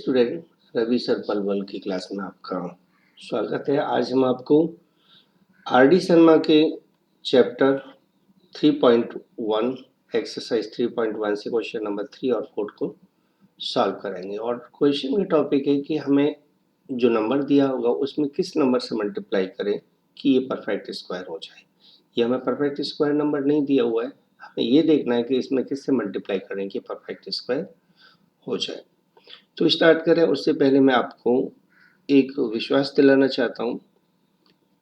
Student, Ravi sir Palwal की class में आपका स्वागत है। आज हम आपको आर.डी. शर्मा के चैप्टर 3.1 एक्सरसाइज 3.1 से क्वेश्चन नंबर 3 और 4 को सॉल्व कराएंगे। और क्वेश्चन का टॉपिक है कि हमें जो नंबर दिया होगा उसमें किस नंबर से मल्टीप्लाई करें कि ये परफेक्ट स्क्वायर हो जाए। ये हमें परफेक्ट स्क्वायर नंबर नहीं दिया हुआ है, हमें ये देखना है कि इसमें किससे मल्टीप्लाई करें कि परफेक्ट स्क्वायर हो जाए। तो स्टार्ट करें उससे पहले मैं आपको एक विश्वास दिलाना चाहता हूँ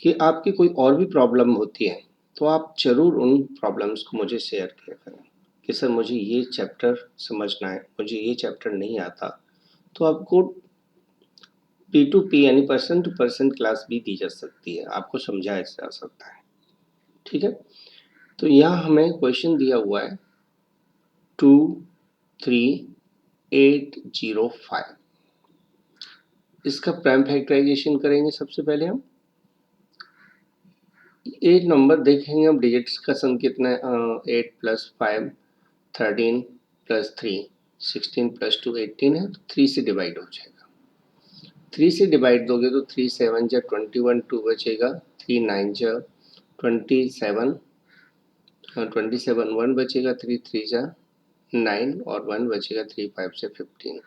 कि आपकी कोई और भी प्रॉब्लम होती है तो आप ज़रूर उन प्रॉब्लम्स को मुझे शेयर किया करें कि सर मुझे ये चैप्टर समझना है, मुझे ये चैप्टर नहीं आता। तो आपको P2P यानी पर्सन टू पर्सन क्लास भी दी जा सकती है, आपको समझाया जा सकता है। ठीक है, तो यहाँ हमें क्वेश्चन दिया हुआ है 23805। इसका प्राइम फैक्टराइजेशन करेंगे। सबसे पहले हम एक नंबर देखेंगे, हम डिजिट्स का सम कितना है, 8 + 5 13 + 3 16 + 2 18 है, तो 3 से डिवाइड हो जाएगा। 3 से डिवाइड दोगे तो 3 7 जा 21 2 बचेगा, 3 9 जा 27 27 1 बचेगा, 3 3 जा 9 और 1 बचेगा, 3 5 से 15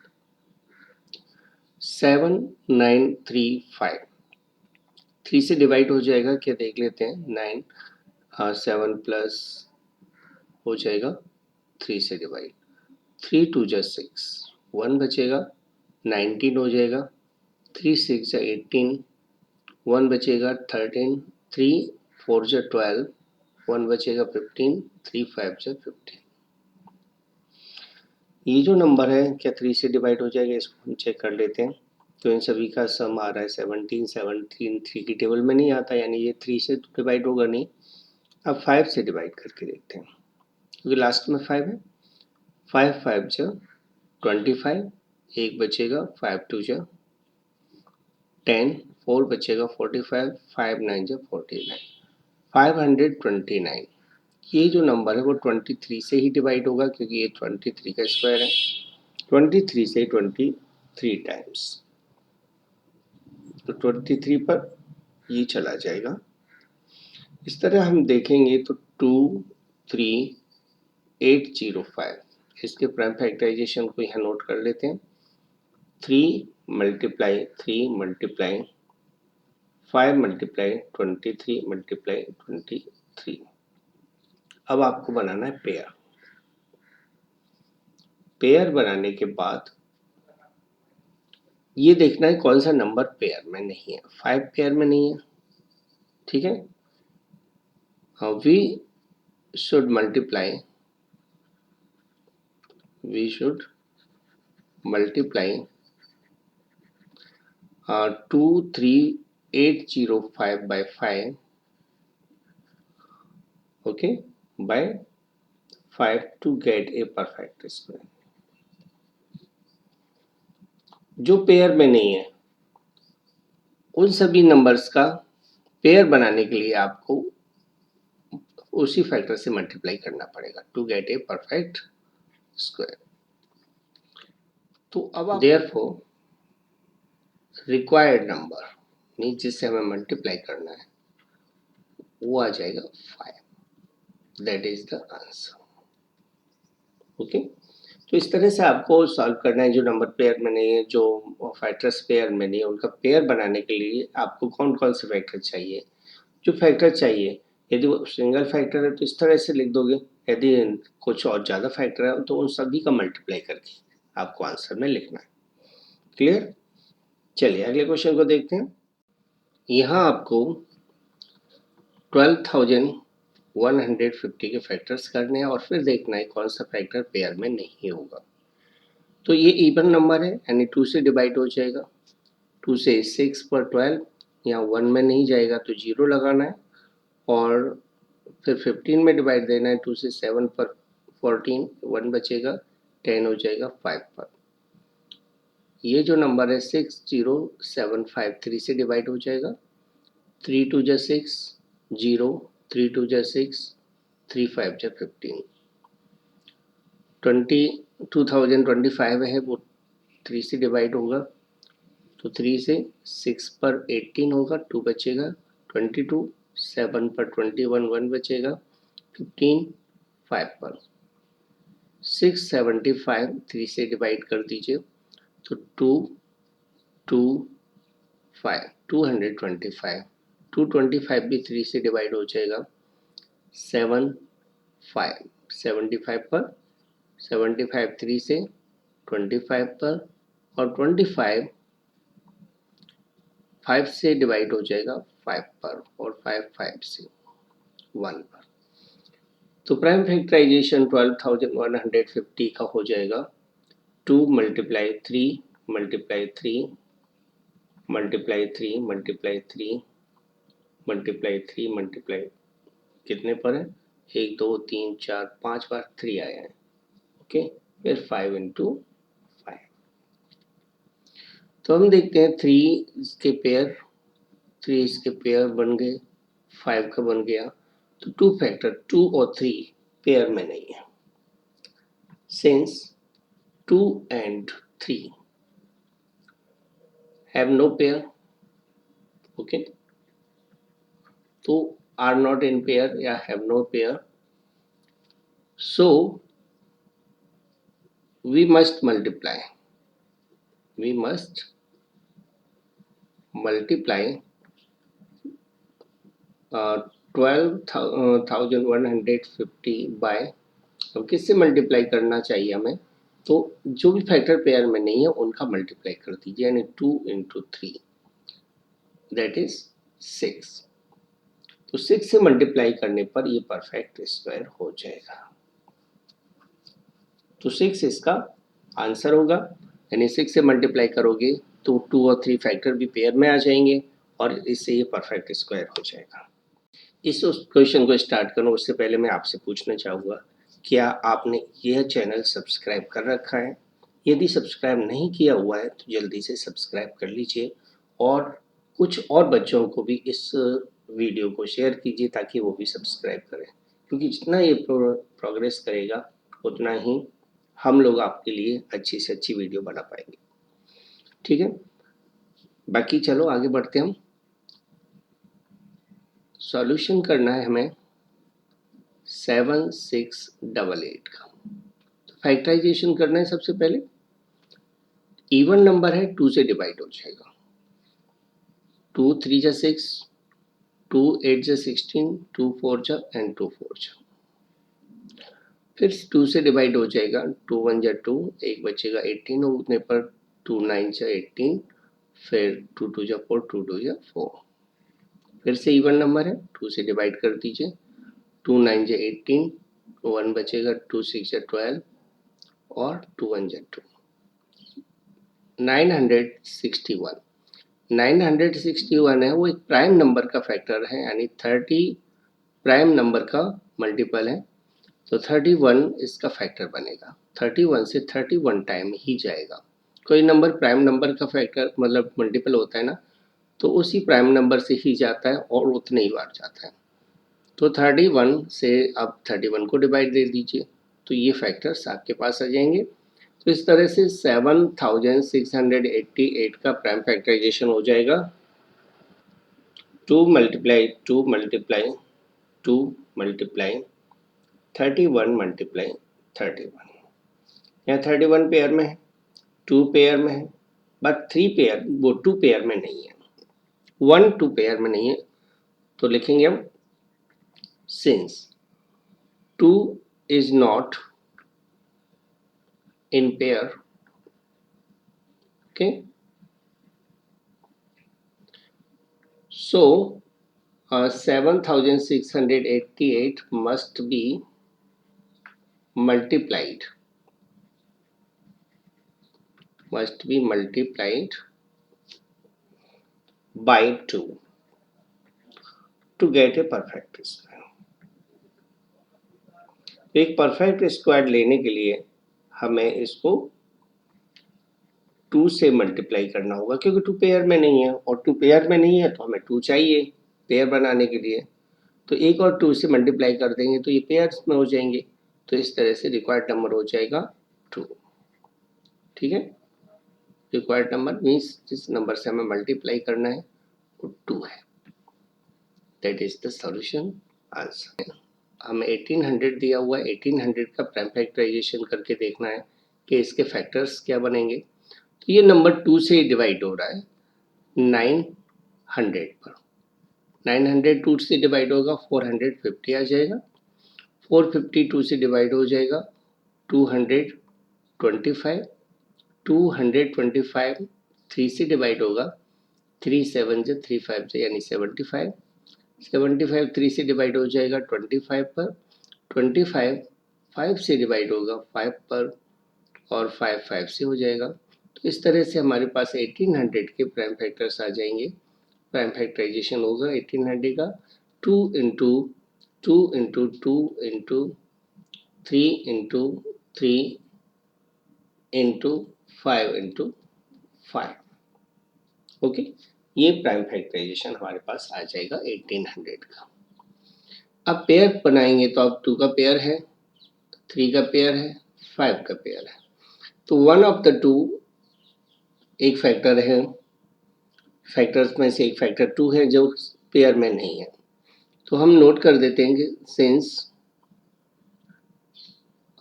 7 9 3 5। 3 से डिवाइड हो जाएगा क्या देख लेते हैं। 9 7 प्लस हो जाएगा 3 से डिवाइड, 3 2 जा 6 1 बचेगा, 19 हो जाएगा, 3 6 जा 18 1 बचेगा, 13 3 4 जा 12 1 बचेगा, 15 3 5 जा 15। ये जो नंबर है क्या 3 से डिवाइड हो जाएगा, इसको हम चेक कर लेते हैं। तो इन सभी का सम आ रहा है 17 17 3 की टेबल में नहीं आता, यानी ये 3 से डिवाइड होगा नहीं। अब 5 से डिवाइड करके देखते हैं, क्योंकि लास्ट में 5 है। 5 5 जा 25 1 बचेगा, 5 2 जा 10 4 बचेगा, 45 5 9 जा 49 529। ये जो नंबर है वो 23 से ही डिवाइड होगा, क्योंकि ये 23 का स्क्वायर है। 23 से 23 टाइम्स, तो 23 पर ये चला जाएगा। इस तरह हम देखेंगे तो 23805, इसके प्राइम फैक्टराइजेशन को यहाँ नोट कर लेते हैं। 3 मल्टीप्लाई 3 मल्टीप्लाई 5 मल्टीप्लाई 23 मल्टीप्लाई 23। अब आपको बनाना है पेयर। पेयर बनाने के बाद ये देखना है कौन सा नंबर पेयर में नहीं है। 5 पेयर में नहीं है, ठीक है। We should multiply 23805 by 5, okay, by 5 to get a perfect square। जो पेयर में नहीं है उन सभी नंबर्स का पेयर बनाने के लिए आपको उसी फैक्टर से मल्टीप्लाई करना पड़ेगा to get a perfect square. तो अब देयरफॉर रिक्वायर्ड नंबर मीन जिससे हमें मल्टीप्लाई करना है वो आ जाएगा 5। That is the answer. Okay, तो इस तरह से आपको सॉल्व करना है। जो नंबर पेयर में नहीं है, जो फैक्टर्स पेयर में नहीं है, उनका पेयर बनाने के लिए आपको कौन कौन से फैक्टर चाहिए। जो फैक्टर चाहिए, यदि वो सिंगल फैक्टर है तो इस तरह से लिख दोगे, यदि कुछ और ज़्यादा फैक्टर है तो उन सभी का मल्टीप्लाई करके आपको आंसर में लिखना है। क्लियर? चलिए अगले क्वेश्चन को देखते हैं। यहाँ आपको 12,150 के फैक्टर्स करने हैं और फिर देखना है कौन सा फैक्टर पेयर में नहीं होगा। तो ये इवन नंबर है, यानी 2 से डिवाइड हो जाएगा। 2 से 6 पर 12, यहाँ 1 में नहीं जाएगा तो 0 लगाना है, और फिर 15 में डिवाइड देना है। 2 से 7 पर 14, 1 बचेगा, 10 हो जाएगा 5 पर। ये जो नंबर है 6075 3 से डिवाइड हो जाएगा। 3 2 जा 6 0, 3 2 जा 6, 3 5 जा 15। 2025 है वो 3 से डिवाइड होगा तो 3 से 6 पर 18 होगा, 2 बचेगा, 22 7 पर 21 1 बचेगा, 15 5 पर 675 3 से डिवाइड कर दीजिए तो 2 2 5 225 225 भी 3 से डिवाइड हो जाएगा, 7 5 75 पर 75 3 से 25 पर और 25 5 से डिवाइड हो जाएगा 5 पर और 5 5 से 1 पर। तो प्राइम फैक्टराइजेशन 12,150 का हो जाएगा 2 multiply 3 multiply 3 multiply 3 multiply 3 multiply 3 multiply कितने पर है, 1 2 3 4 5 बार 3 आया है। ओके, फिर 5 इंटू 5। तो हम देखते हैं 3 इसके पेयर, 3 इसके पेयर बन गए, 5 का बन गया। तो 2 फैक्टर 2 और 3 पेयर में नहीं है, since 2 and 3 have no pair, okay, so are not in pair या have no pair, so we must multiply 12,150 bye, अब किससे मल्टीप्लाई करना चाहिए हमें, तो जो भी फैक्टर पेयर में नहीं है उनका मल्टीप्लाई कर दीजिए, यानी 2 इंटू 3 दैट इज 6। तो 6 से मल्टीप्लाई करने पर ये परफेक्ट स्क्वायर हो जाएगा। तो 6 इसका आंसर होगा, यानी 6 से मल्टीप्लाई करोगे तो 2 और 3 फैक्टर भी पेयर में आ जाएंगे और इससे ये परफेक्ट स्क्वायर हो जाएगा। इस क्वेश्चन को स्टार्ट करूँ उससे पहले मैं आपसे पूछना चाहूँगा, क्या आपने यह चैनल सब्सक्राइब कर रखा है? यदि सब्सक्राइब नहीं किया हुआ है तो जल्दी से सब्सक्राइब कर लीजिए और कुछ और बच्चों को भी इस वीडियो को शेयर कीजिए ताकि वो भी सब्सक्राइब करें, क्योंकि जितना ये प्रोग्रेस करेगा उतना ही हम लोग आपके लिए अच्छी से अच्छी वीडियो बना पाएंगे। ठीक है, बाकी चलो आगे बढ़ते हैं। हम सॉल्यूशन करना है हमें 7688 का। तो फैक्टराइजेशन करना है, सबसे पहले इवन नंबर है 2 से डिवाइड हो जाएगा, 2 3 जा 6, 2 8 जा 16, 2 4 जा एंड 2 4 जा, फिर 2 से डिवाइड हो जाएगा, 2 1 जा 2, एक बचेगा 18 होने पर 2 9 जा 18, फिर 2 2 जा 4, 2 2 जा 4, फिर से इवन नंबर है 2 से डिवाइड कर दीजिए, 2 9 जा 18, 1 बचेगा, 2 6 जा 12 और 2 1 जा 2, 961 961 है, वो एक प्राइम नंबर का फैक्टर है, यानी 30 प्राइम नंबर का मल्टीपल है, तो 31 इसका फैक्टर बनेगा। 31 से 31 टाइम ही जाएगा। कोई नंबर प्राइम नंबर का फैक्टर मतलब मल्टीपल होता है ना, तो उसी प्राइम नंबर से ही जाता है और उतने ही बार जाता है। तो 31 से अब 31 को डिवाइड दे दीजिए तो ये फैक्टर्स आपके पास आ जाएंगे। तो इस तरह से 7688 का प्राइम फैक्टराइजेशन हो जाएगा। 2 मल्टीप्लाई 2 मल्टीप्लाई 2 मल्टीप्लाई 31 मल्टीप्लाई 31, यहाँ 31 पेयर में है, 2 पेयर में है, बट 3 पेयर वो 2 पेयर में नहीं है, 1 2 पेयर में नहीं है, तो लिखेंगे हम since 2 is not in pair, okay, so 7688 must be multiplied by 2 to get a perfect square। एक परफेक्ट स्क्वायर लेने के लिए हमें इसको 2 से मल्टीप्लाई करना होगा, क्योंकि 2 पेयर में नहीं है और 2 पेयर में नहीं है तो हमें 2 चाहिए पेयर बनाने के लिए, तो एक और 2 से मल्टीप्लाई कर देंगे तो ये पेयर्स में हो जाएंगे, तो इस तरह से रिक्वायर्ड नंबर हो जाएगा 2। ठीक है, रिक्वायर्ड नंबर मीन्स जिस नंबर से हमें मल्टीप्लाई करना है वो 2 है। That is the solution answer. हमें 1800 दिया हुआ है, 1800 का प्राइम फैक्टराइजेशन करके देखना है कि इसके फैक्टर्स क्या बनेंगे। तो ये नंबर 2 से डिवाइड हो रहा है 900 पर। 900 2 से डिवाइड होगा 450 आ जाएगा। 450 2 से डिवाइड हो जाएगा 225। 225 3 से डिवाइड होगा 3 7 से 3 5 से यानी 75। 75 3 से डिवाइड हो जाएगा 25 पर। 25 5 से डिवाइड होगा 5 पर और 5 5 से हो जाएगा। तो इस तरह से हमारे पास 1800 के प्राइम फैक्टर्स आ जाएंगे। प्राइम फैक्टराइजेशन होगा 1800 का 2 into 2 into 2 into 3 into 3 into 5 into 5। Okay, ये प्राइम फैक्टराइजेशन हमारे पास आ जाएगा 1800 का। अब पेयर बनाएंगे तो अब 2 का पेयर है, 3 का पेयर है, 5 का पेयर है। तो वन ऑफ द टू एक फैक्टर है, फैक्टर्स में से एक फैक्टर 2 है जो पेयर में नहीं है। तो हम नोट कर देते हैं कि सिंस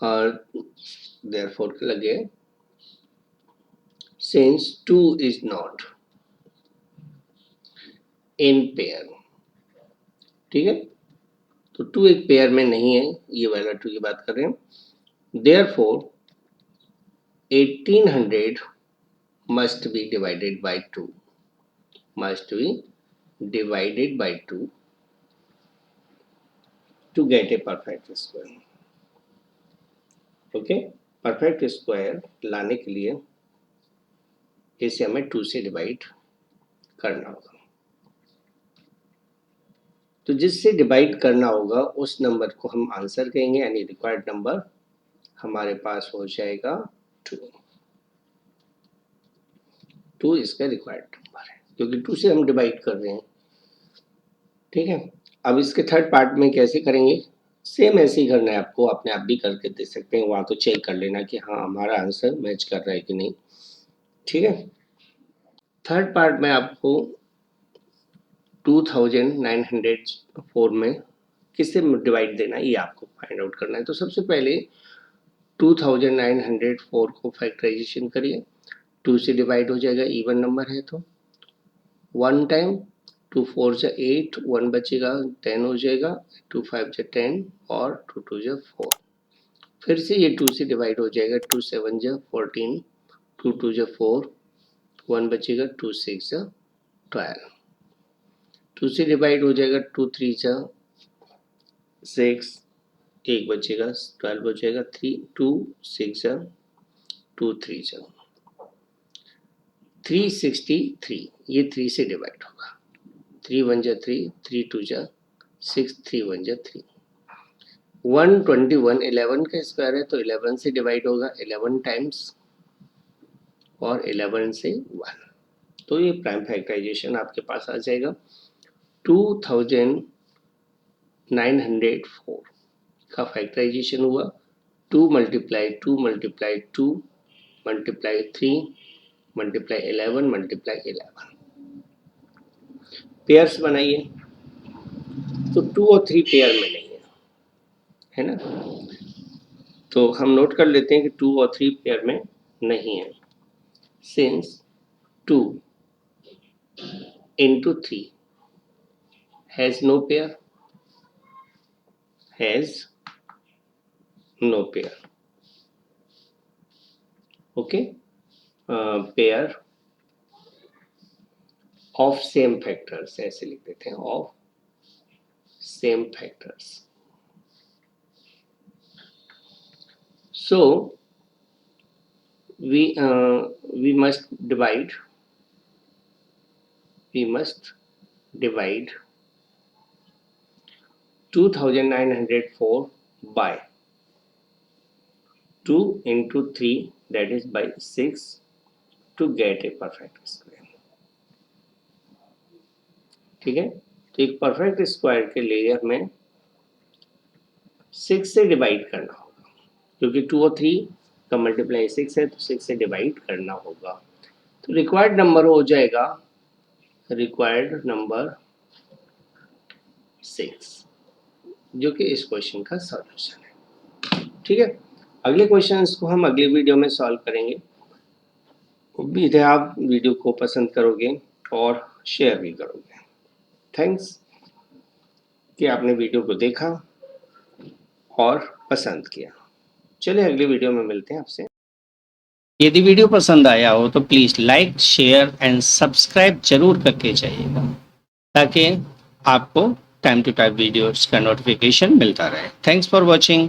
और देयरफॉर लगे since 2 is not in pair. ठीक है, तो 2 एक पेयर में नहीं है, ये वाला 2 की बात कर रहे हैं। Therefore 1800 must be divided by 2, must be divided by 2 to get a perfect square। Okay, perfect square लाने के लिए इसे हमें 2 से डिवाइड करना होगा। तो जिससे डिवाइड करना होगा उस नंबर को हम आंसर कहेंगे, यानी रिक्वायर्ड नंबर हमारे पास हो जाएगा 2। 2 इसका रिक्वायर्ड नंबर है क्योंकि 2 से हम डिवाइड कर रहे हैं। ठीक है, अब इसके थर्ड पार्ट में कैसे करेंगे, सेम ऐसे ही करना है आपको, अपने आप भी करके दे सकते हैं, वहाँ तो चेक कर लेना कि हाँ हमारा आंसर मैच कर रहा है कि नहीं। ठीक है, थर्ड पार्ट में आपको 2904 में किससे डिवाइड देना है ये आपको फाइंड आउट करना है। तो सबसे पहले 2904 को फैक्टराइजेशन करिए, 2 से डिवाइड हो जाएगा, इवन नंबर है तो 1 टाइम 2 4 जा 8, 1 बचेगा 10 हो जाएगा, 2 5 जा 10 और 2 2 जा 4। फिर से ये 2 से डिवाइड हो जाएगा, 2 7 जा 14, 2 2 जा 4, 1 बचेगा, 2 6 जा 12। 2 से डिवाइड हो जाएगा, 2 3 जा 6, 1 बचेगा, 12 बचेगा, 3 2 6 जा 2 3 जा 363। ये 3 से डिवाइड होगा, 3 1 जा 3, 3 2 जा 6, 3 1 जा 3। 121 11 का स्क्वायर है तो 11 से डिवाइड होगा 11 टाइम्स और 11 से 1। तो ये प्राइम फैक्टराइजेशन आपके पास आ जाएगा 2904 का फैक्टराइजेशन हुआ 2 multiply 2 multiply 2 multiply 3 multiply 11 multiply 11। Pairs बनाइए तो 2 और 3 पेयर में नहीं है ना, तो हम नोट कर लेते हैं कि 2 और 3 पेयर में नहीं है। Since 2 into 3 has no pair, has no pair। okay, pair of same factors ऐसे लिख देते हैं, of same factors। so we must divide 2904 by 2 into 3 that is by 6 to get a perfect square। ठीक है, तो एक परफेक्ट स्क्वायर के लिए हमें 6 से डिवाइड करना होगा क्योंकि 2 और 3 का मल्टीप्लाई 6 है तो 6 से डिवाइड करना होगा। तो रिक्वायर्ड नंबर हो जाएगा रिक्वायर्ड नंबर 6, जो कि इस क्वेश्चन का सॉल्यूशन है। ठीक है, अगले क्वेश्चन को हम अगले वीडियो में सॉल्व करेंगे। उम्मीद है आप वीडियो को पसंद करोगे और शेयर भी करोगे। थैंक्स कि आपने वीडियो को देखा और पसंद किया। चलिए अगले वीडियो में मिलते हैं आपसे। यदि वीडियो पसंद आया हो तो please like, share and subscribe जरूर करके जाइएगा, ताकि आपको टाइम टू टाइम वीडियोस का नोटिफिकेशन मिलता रहे। Thanks for watching.